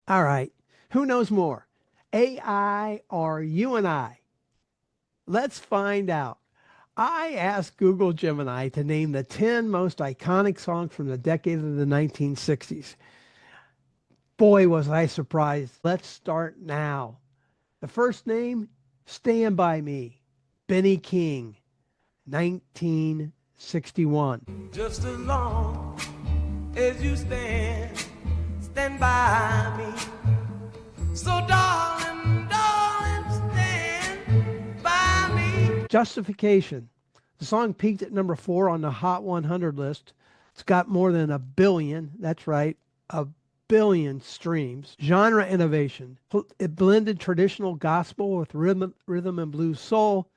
All right. Who knows more? AI or you and I? Let's find out. I asked Google Gemini to name the 10 most iconic songs from the decade of the 1960s. Boy, was I surprised. Let's start now. The first name, Stand By Me, Benny King, 1961. Just as long as you stand by me. So darling, darling, stand by me. Justification. The song peaked at number 4 on the Hot 100 list. It's got more than a billion, that's right, a billion streams. Genre innovation. It blended traditional gospel with rhythm and blues soul,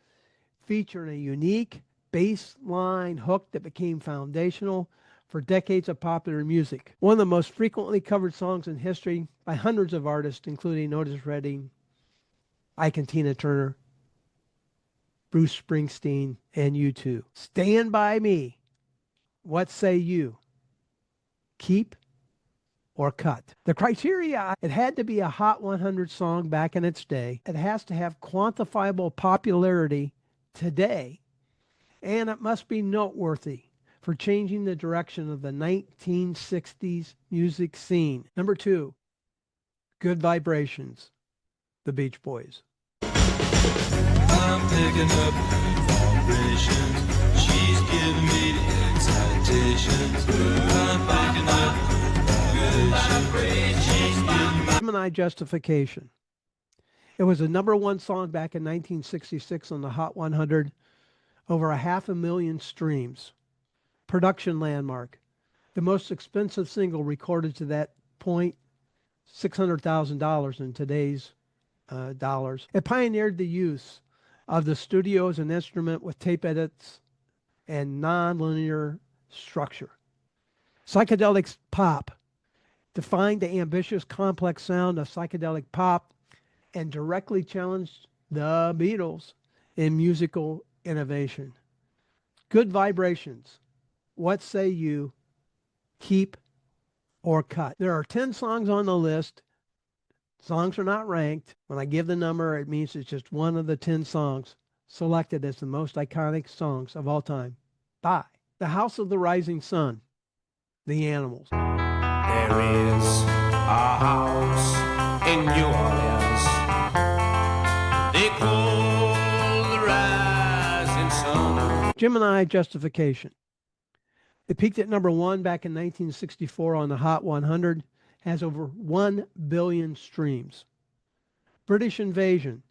featuring a unique bass line hook that became foundational for decades of popular music. One of the most frequently covered songs in history by hundreds of artists, including Otis Redding, Ike and Tina Turner, Bruce Springsteen, and U2. Stand By Me. What say you? Keep or cut? The criteria, it had to be a Hot 100 song back in its day. It has to have quantifiable popularity today. And it must be noteworthy for changing the direction of the 1960s music scene. Number 2, Good Vibrations, The Beach Boys. I'm picking up vibrations. She's giving me the excitations. I'm picking up vibrations. She's giving me Gemini Justification. It was a number 1 song back in 1966 on the Hot 100, over 500,000 streams. Production landmark. The most expensive single recorded to that point, $600,000 in today's dollars. It pioneered the use of the studio as an instrument with tape edits and non-linear structure. Psychedelic pop defined the ambitious, complex sound of psychedelic pop and directly challenged the Beatles in musical innovation. Good Vibrations. What say you? Keep or cut? There are 10 songs on the list. Songs are not ranked. When I give the number, it means it's just one of the 10 songs selected as the most iconic songs of all time by The House of the Rising Sun, The Animals. There is a house in New Orleans they call the Rising Sun. Gemini Justification. It peaked at number 1 back in 1964 on the Hot 100, has over 1 billion streams. British Invasion.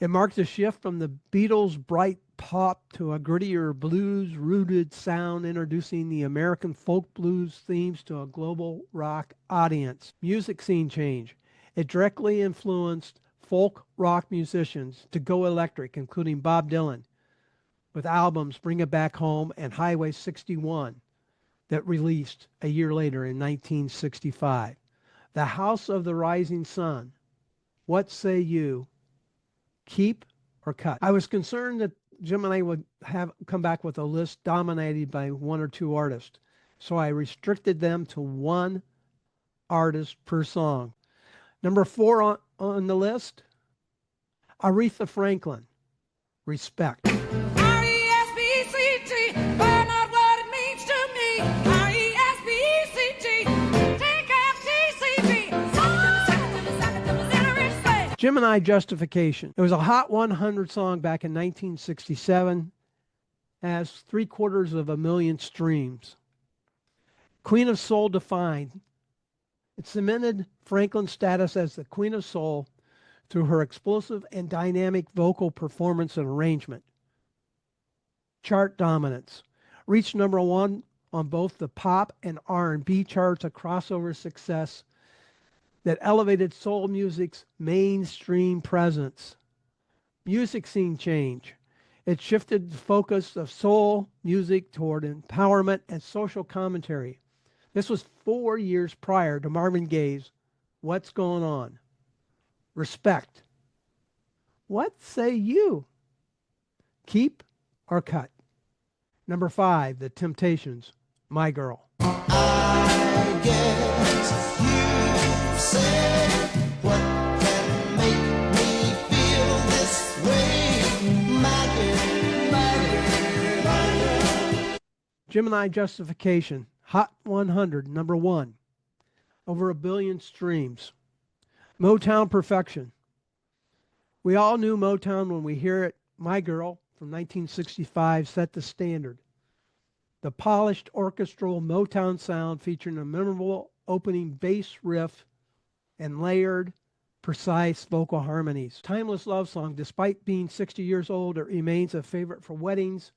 It marked a shift from the Beatles' bright pop to a grittier blues-rooted sound, introducing the American folk blues themes to a global rock audience. Music scene change. It directly influenced folk rock musicians to go electric, including Bob Dylan, with albums Bring It Back Home and Highway 61 that released a year later in 1965. The House of the Rising Sun. What say you? Keep or cut? I was concerned that Gemini would have come back with a list dominated by 1 or 2 artists, so I restricted them to 1 artist per song. Number 4 on the list, Aretha Franklin, Respect. R-E-S-P-E-C-T, find out what it means to me. R-E-S-P-E-C-T, take out T-C-B. Gemini Justification. It was a Hot 100 song back in 1967, has 750,000 streams. Queen of Soul defined. It cemented Franklin's status as the Queen of Soul through her explosive and dynamic vocal performance and arrangement. Chart dominance. Reached number 1 on both the pop and R&B charts, a crossover success that elevated soul music's mainstream presence. Music scene change. It shifted the focus of soul music toward empowerment and social commentary. This was 4 years prior to Marvin Gaye's What's Going On? Respect. What say you? Keep or cut? Number 5, The Temptations, My Girl. I guess you Gemini Justification, Hot 100, number 1. Over 1 billion streams. Motown Perfection. We all knew Motown when we hear it. My Girl from 1965 set the standard. The polished orchestral Motown sound featuring a memorable opening bass riff and layered, precise vocal harmonies. Timeless love song, despite being 60 years old, it remains a favorite for weddings,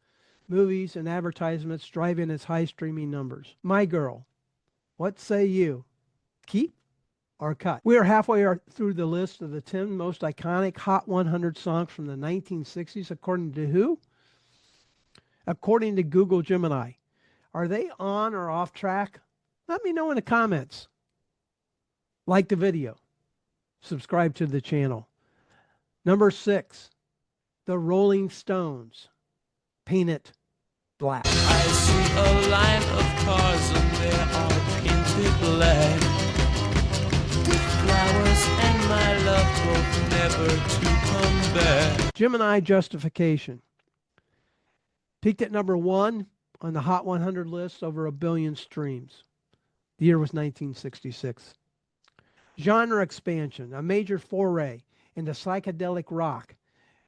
movies, and advertisements, driving its high streaming numbers. My Girl, what say you? Keep or cut? We are halfway through the list of the 10 most iconic Hot 100 songs from the 1960s, according to who? According to Google Gemini. Are they on or off track? Let me know in the comments. Like the video. Subscribe to the channel. Number 6, The Rolling Stones, Paint It Black. I see a line of cars and they are painted black. Flowers and my love hope never to come back. Gemini Justification. Peaked at number 1 on the Hot 100 list, over 1 billion streams. The year was 1966. Genre expansion, a major foray into psychedelic rock,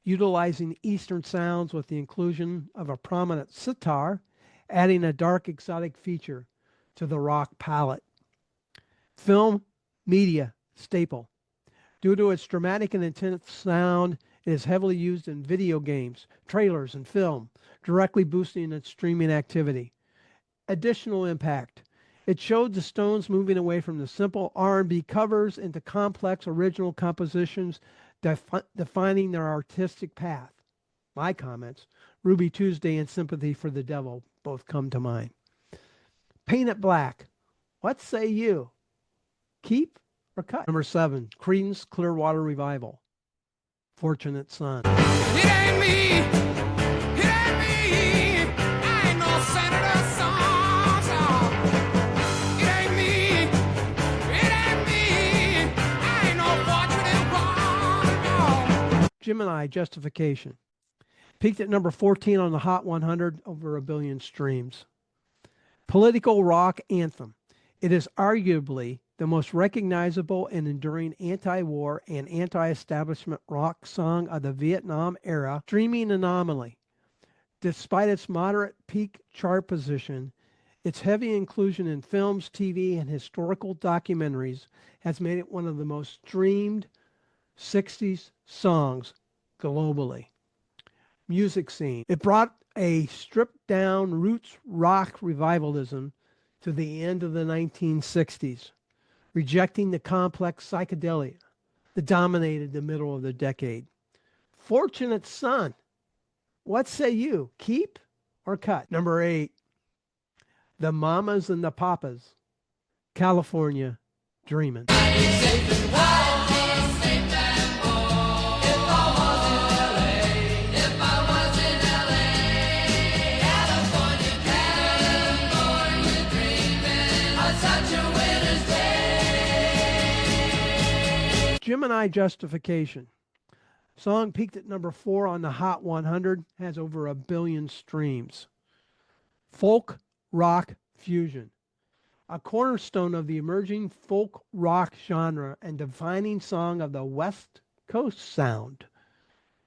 utilizing Eastern sounds with the inclusion of a prominent sitar, adding a dark exotic feature to the rock palette. Film, media, staple. Due to its dramatic and intense sound, it is heavily used in video games, trailers, and film, directly boosting its streaming activity. Additional impact. It showed the Stones moving away from the simple R&B covers into complex original compositions, defining their artistic path. My comments, Ruby Tuesday and Sympathy for the Devil, both come to mind. Paint It Black. What say you? Keep or cut? Number 7, Creedence Clearwater Revival, Fortunate Son. It ain't me. It ain't me. I ain't no Senator Song. It ain't me. It ain't me. I ain't no fortunate one. No. Gemini Justification. Peaked at number 14 on the Hot 100, over 1 billion streams. Political rock anthem. It is arguably the most recognizable and enduring anti-war and anti-establishment rock song of the Vietnam era, streaming anomaly. Despite its moderate peak chart position, its heavy inclusion in films, TV, and historical documentaries has made it one of the most streamed 60s songs globally. Music scene. It brought a stripped-down roots rock revivalism to the end of the 1960s, rejecting the complex psychedelia that dominated the middle of the decade. Fortunate Son. What say you? Keep or cut? Number 8, The Mamas and the Papas, California Dreamin'. Gemini Justification. Song peaked at number 4 on the Hot 100, has over 1 billion streams. Folk rock fusion. A cornerstone of the emerging folk rock genre and defining song of the West Coast sound.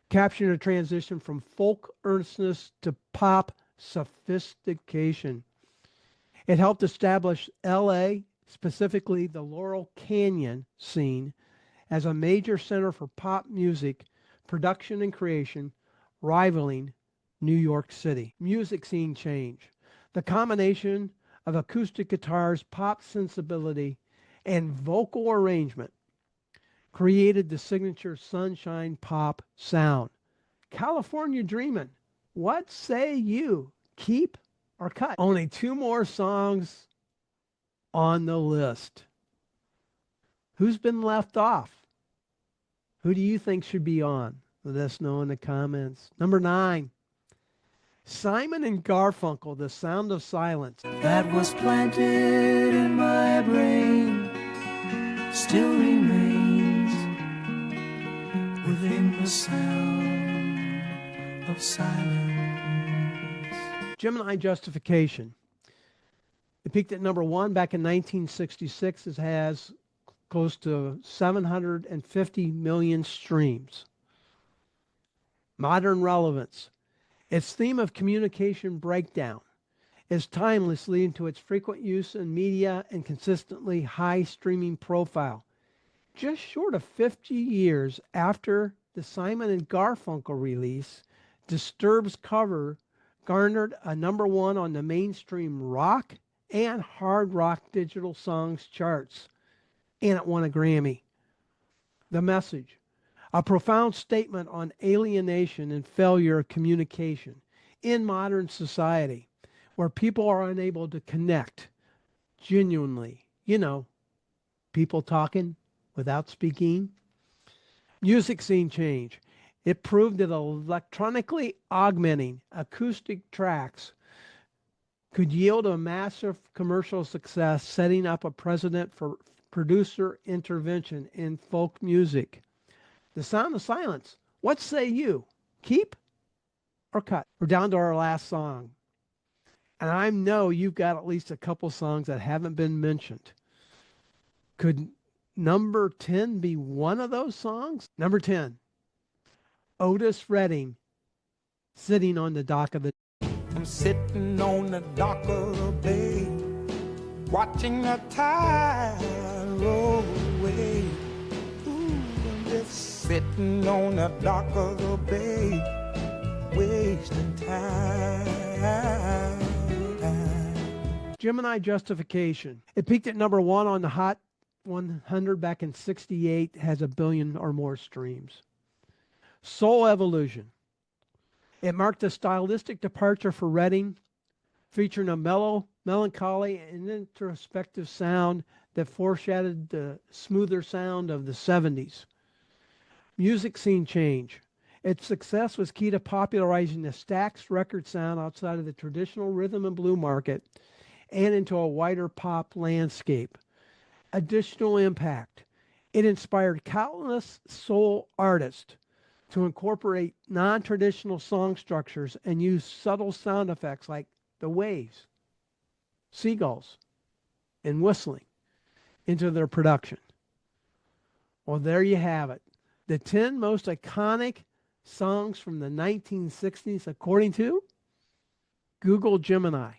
Capturing a transition from folk earnestness to pop sophistication. It helped establish LA, specifically the Laurel Canyon scene, as a major center for pop music production and creation, rivaling New York City. Music scene change. The combination of acoustic guitars, pop sensibility, and vocal arrangement created the signature sunshine pop sound. California Dreamin'. What say you? Keep or cut? Only 2 more songs on the list. Who's been left off? Who do you think should be on? Let us know in the comments. Number 9, Simon and Garfunkel, The Sound of Silence. That was planted in my brain still remains within the sound of silence. Gemini Justification. It peaked at number 1 back in 1966. It has close to 750 million streams. Modern relevance. Its theme of communication breakdown is timeless, leading to its frequent use in media and consistently high streaming profile. Just short of 50 years after the Simon and Garfunkel release, Disturbed's cover garnered a number 1 on the mainstream rock and hard rock digital songs charts, and it won a Grammy. The message, a profound statement on alienation and failure of communication in modern society, where people are unable to connect genuinely. You know, people talking without speaking. Music scene change. It proved that electronically augmenting acoustic tracks could yield a massive commercial success, setting up a precedent for producer intervention in folk music. The Sound of Silence. What say you? Keep or cut? We're down to our last song. And I know you've got at least a couple songs that haven't been mentioned. Could number 10 be one of those songs? Number 10. Otis Redding, Sitting on the Dock of the... I'm sitting on the dock of the bay, watching the tide roll away. Ooh, I'm just sitting on the dock of the bay, wasting time. Gemini Justification. It peaked at number 1 on the Hot 100 back in 68, has 1 billion or more streams. Soul Evolution. It marked a stylistic departure for Redding, featuring a mellow, melancholy, and introspective sound that foreshadowed the smoother sound of the 70s. Music scene change. Its success was key to popularizing the Stax record sound outside of the traditional rhythm and blues market and into a wider pop landscape. Additional impact. It inspired countless soul artists to incorporate non-traditional song structures and use subtle sound effects like the waves, seagulls, and whistling into their production. Well, there you have it. The 10 most iconic songs from the 1960s, according to Google Gemini.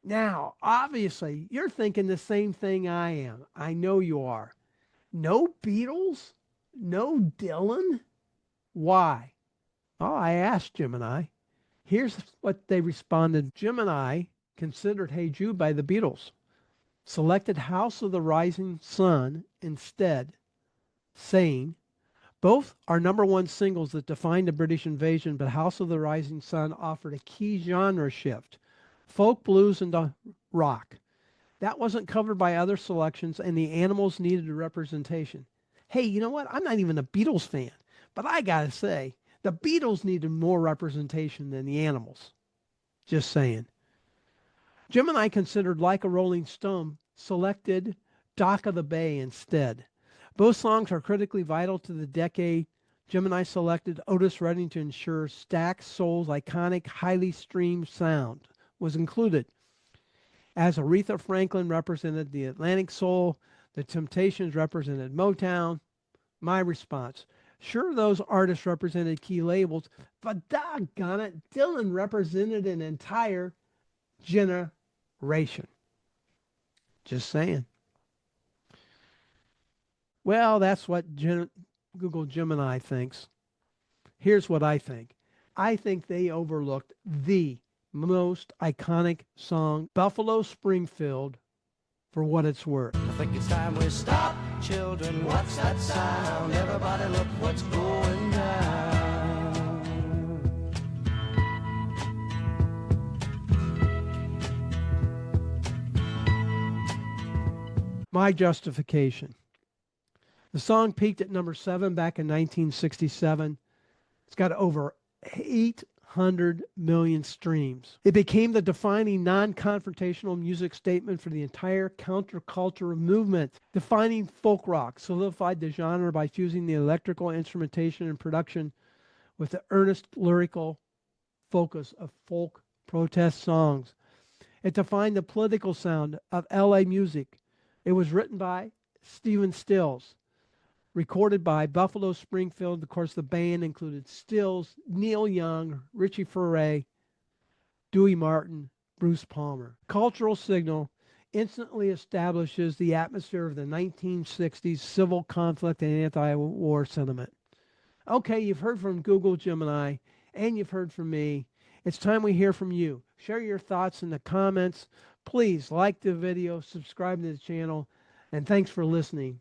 Now, obviously, you're thinking the same thing I am. I know you are. No Beatles? No Dylan? Why? Oh, I asked Gemini. Here's what they responded. Gemini considered Hey Jude by the Beatles, selected House of the Rising Sun instead, saying, both are number 1 singles that defined the British invasion, but House of the Rising Sun offered a key genre shift, folk, blues, and rock. That wasn't covered by other selections, and the Animals needed a representation. Hey, you know what? I'm not even a Beatles fan. But I gotta say, the Beatles needed more representation than the Animals. Just saying. Gemini considered Like a Rolling Stone, selected Dock of the Bay instead. Both songs are critically vital to the decade. Gemini selected Otis Redding to ensure Stax Soul's iconic, highly streamed sound was included. As Aretha Franklin represented the Atlantic Soul, the Temptations represented Motown. My response, sure, those artists represented key labels, but doggone it, Dylan represented an entire generation. Just saying. Well, that's what Google Gemini thinks. Here's what I think. I think they overlooked the most iconic song, Buffalo Springfield, for what it's worth. I think it's time we stop, children. What's that sound? Everybody look what's going down. My Justification. The song peaked at number 7 back in 1967. It's got over 800 million streams. It became the defining non-confrontational music statement for the entire counterculture movement. Defining folk rock, solidified the genre by fusing the electrical instrumentation and production with the earnest lyrical focus of folk protest songs. It defined the political sound of LA music. It was written by Stephen Stills, recorded by Buffalo Springfield. Of course, the band included Stills, Neil Young, Richie Furay, Dewey Martin, Bruce Palmer. Cultural Signal instantly establishes the atmosphere of the 1960s civil conflict and anti-war sentiment. Okay, you've heard from Google Gemini, and you've heard from me. It's time we hear from you. Share your thoughts in the comments. Please like the video, subscribe to the channel, and thanks for listening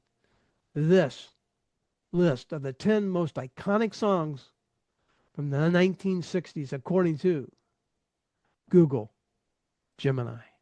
to this list of the 10 most iconic songs from the 1960s according to Google Gemini.